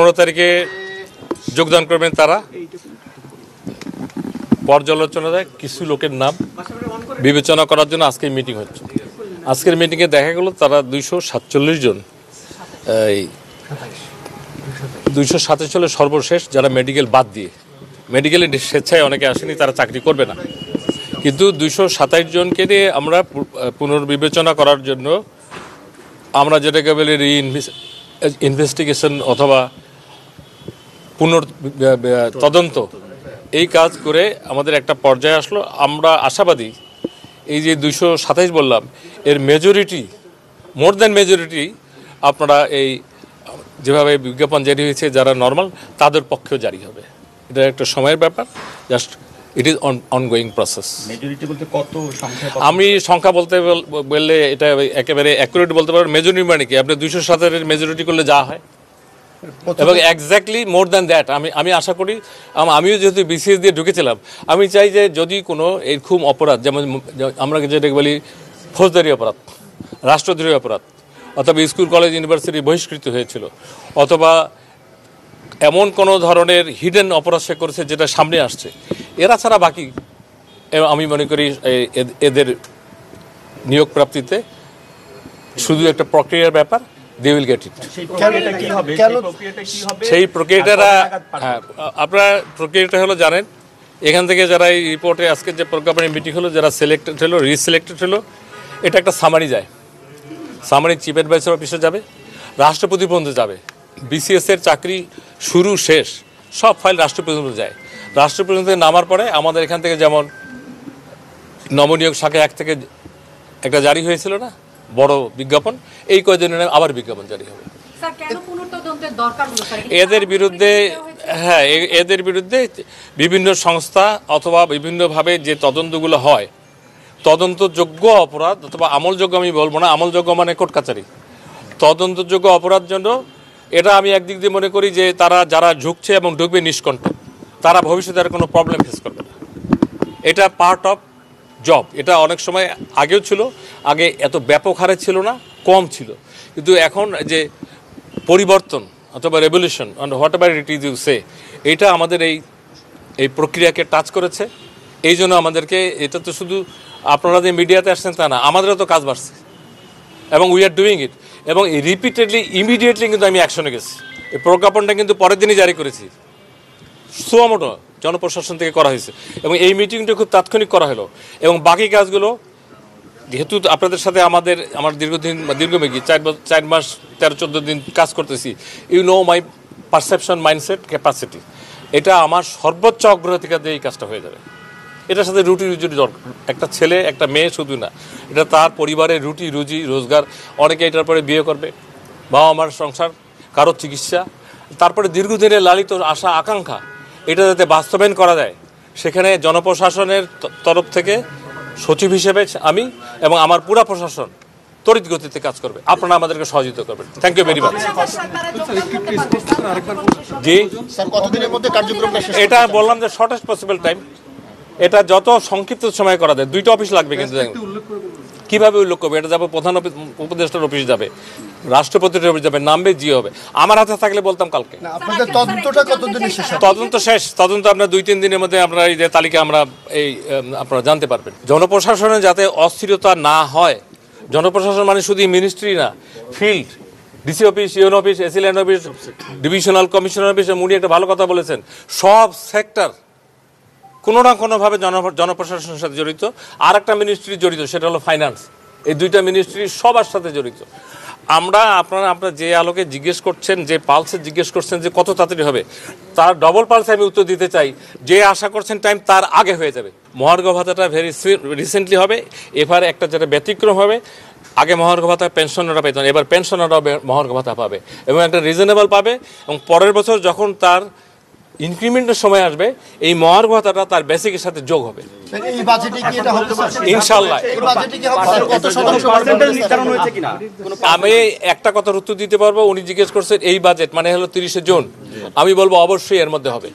15 তারিখে যোগদান করবেন তারা। পর্যালোচনায় কিছু লোকের নাম বিবেচনা করার জন্য আজকে মিটিং হচ্ছে। আজকের মিটিংয়ে দেখা গেল তারা 247 জন, এই 227 সর্বশেষ যারা মেডিকেল বাদ দিয়ে, মেডিকেলে স্বেচ্ছায় অনেকে আসেনি, তারা চাকরি করবে না, কিন্তু 227 জনকে নিয়ে আমরা পুনর্বিবেচনা করার জন্য আমরা যেটাকে বলি ইনভেস্টিগেশন অথবা তদন্ত, এই কাজ করে আমাদের একটা পর্যায়ে আসলো। আমরা আশাবাদী এই যে 227 বললাম, এর মেজরিটি, মোর দ্যান মেজরিটি আপনারা এই যেভাবে বিজ্ঞাপন জারি হয়েছে যারা নর্মাল তাদের পক্ষেও জারি হবে। এটা একটা সময়ের ব্যাপার, just it is ongoing process. Majority বলতে কত সংখ্যা? আমি সংখ্যা বলতে বললে এটা একেবারে অ্যাকুরেট বলতে পারবো। মেজরিটি মানে কি, আপনি 207-এর মেজরিটি করলে যা হয়, এবং এক্স্যাক্টলি মোর দ্যান দ্যাট আমি আশা করি। আমিও যেহেতু বিসিএস দিয়ে ঢুকেছিলাম, আমি চাই যে যদি কোনো এরকম অপরাধ, যেমন আমরা যেটাকে বলি ফৌজদারি অপরাধ, রাষ্ট্রদ্রোহী অপরাধ, অথবা স্কুল কলেজ ইউনিভার্সিটি বহিষ্কৃত হয়েছিল, অথবা এমন কোনো ধরনের হিডেন অপরাধ সে করেছে যেটা সামনে আসছে, এরা ছাড়া বাকি আমি মনে করি এদের নিয়োগ প্রাপ্তিতে শুধু একটা প্রক্রিয়ার ব্যাপার, দে উইল গেট ইট। সেই প্রক্রিয়াটা, হ্যাঁ, আপনারা প্রক্রিয়াটা হলো জানেন। এখান থেকে যারা এই রিপোর্টে আজকে যে প্রজ্ঞাপনের মিটিং হলো, যারা সিলেক্টেড হলো, রিসিলেক্টেড হলো, এটা একটা সামারি যায়। সামারি চিফ অ্যাডভাইসার অফিসে যাবে, রাষ্ট্রপতি পর্যন্ত যাবে। বিসিএস-এর চাকরি শুরু শেষ সব ফাইল রাষ্ট্রপতি পর্যন্ত যায়। রাষ্ট্রপতি পর্যন্ত নামার পরে আমাদের এখান থেকে যেমন নমনীয় শাখা 1 থেকে একটা জারি হয়েছিল না বড় বিজ্ঞাপন, এই কয়েকদিনের আবার বিজ্ঞাপন জারি হবে এদের বিরুদ্ধে। হ্যাঁ, এদের বিরুদ্ধে বিভিন্ন সংস্থা অথবা বিভিন্নভাবে যে তদন্তগুলো হয়, তদন্তযোগ্য অপরাধ অথবা আমলযোগ্য, আমি বলবো না আমলযোগ্য মানে কোর্ট কাচারি, তদন্তযোগ্য অপরাধ জন্য এটা আমি একদিক দিয়ে মনে করি যে তারা যারা ঝুঁকছে এবং ঢুকবে নিষ্কণ্ঠ, তারা ভবিষ্যতে আর কোনো প্রবলেম ফেস করবে না। এটা পার্ট অফ জব। এটা অনেক সময় আগেও ছিল, আগে এত ব্যাপক হারে ছিল না, কম ছিল, কিন্তু এখন যে পরিবর্তন অথবা revolution whatever it is you say, এইটা আমাদের এই প্রক্রিয়াকে টাচ করেছে। এই জন্য আমাদেরকে, এটা তো শুধু আপনারা যে মিডিয়াতে আসছেন তা না, আমাদেরও তো কাজ বাড়ছে এবং উই আর ডুইং ইট, এবং রিপিটেডলি ইমিডিয়েটলি কিন্তু আমি অ্যাকশনে গেছি। এই প্রজ্ঞাপনটা কিন্তু পরের দিনই জারি করেছি, সুমোটো জনপ্রশাসন থেকে করা হয়েছে, এবং এই মিটিংটা খুব তাৎক্ষণিক করা হলো। এবং বাকি কাজগুলো যেহেতু আপনাদের সাথে আমার দীর্ঘমেয়াদী 4 মাস 13-14 দিন কাজ করতেছি, you know my perception, mindset, capacity, এটা আমার সর্বোচ্চ অগ্রাধিকার দিয়ে এই কাজটা হয়ে যাবে। এটার সাথে রুটি রুজি দরকার, একটা ছেলে একটা মেয়ে শুধু না, এটা তার পরিবারের রুটি রুজি রোজগার, অনেকে এটার পরে বিয়ে করবে, বাবা মার সংসার, কারো চিকিৎসা, তারপরে দীর্ঘদিনের লালিত আশা আকাঙ্ক্ষা, এটা যাতে বাস্তবায়ন করা যায়, সেখানে জনপ্রশাসনের তরফ থেকে সচিব হিসেবে আমি এবং আমার পুরা প্রশাসন তড়িৎ গতিতে কাজ করবে। আপনারা আমাদেরকে সহযোগিতা করবেন। Thank you very much. জি স্যার, কতদিনের মধ্যে কার্যক্রমটা শেষ? এটা বললাম যে শর্টেস্ট পসিবল টাইম, এটা যত সংক্ষিপ্ত সময় করা যায়। 2টা অফিস লাগবে, কিন্তু কীভাবে উল্লেখ করবে? এটা যাবে প্রধান উপদেষ্টার অফিস যাবে, রাষ্ট্রপতির অফিস যাবে, নামবে, জি হবে। আমার হাতে থাকলে বলতাম কালকে। তদন্ত শেষ, তদন্ত আপনার 2-3 দিনের মধ্যে আপনারা এই যে তালিকা আমরা আপনারা জানতে পারবেন। জনপ্রশাসনে যাতে অস্থিরতা না হয়, জনপ্রশাসন মানে শুধু মিনিস্ট্রি না, field, DC office, UN office, AC land office, divisional commissioner office, উনি একটা ভালো কথা বলেছেন, সব সেক্টর কোনো না কোনোভাবে জনপ্রশাসনের সাথে জড়িত। আর একটা মিনিস্ট্রি জড়িত, সেটা হলো ফাইন্যান্স। এই 2টা মিনিস্ট্রি সবার সাথে জড়িত। আপনারা যে আলোকে জিজ্ঞেস করছেন, যে পালসে জিজ্ঞেস করছেন যে কত তাড়াতাড়ি হবে, তার ডবল পালসে আমি উত্তর দিতে চাই, যে আশা করছেন টাইম তার আগে হয়ে যাবে। মহার্ঘ ভাতাটা ভেরি রিসেন্টলি হবে। এবার একটা যেটা ব্যতিক্রম হবে, আগে মহার্ঘ ভাতা পেনশনাররা পেত না, এবার পেনশনাররাও মহার্ঘ ভাতা পাবে এবং একটা রিজনেবল পাবে। এবং পরের বছর যখন তার ইনক্রিমেন্টের সময় আসবে, এই মহার্ঘ ভাতাটা তার বেসিকের সাথে যোগ হবে ইনশাল্লাহ। আমি একটা কথার উত্তর দিতে পারবো, উনি জিজ্ঞেস করছেন এই বাজেট মানে হলো 30শে জুন, আমি বলবো অবশ্যই এর মধ্যে হবে।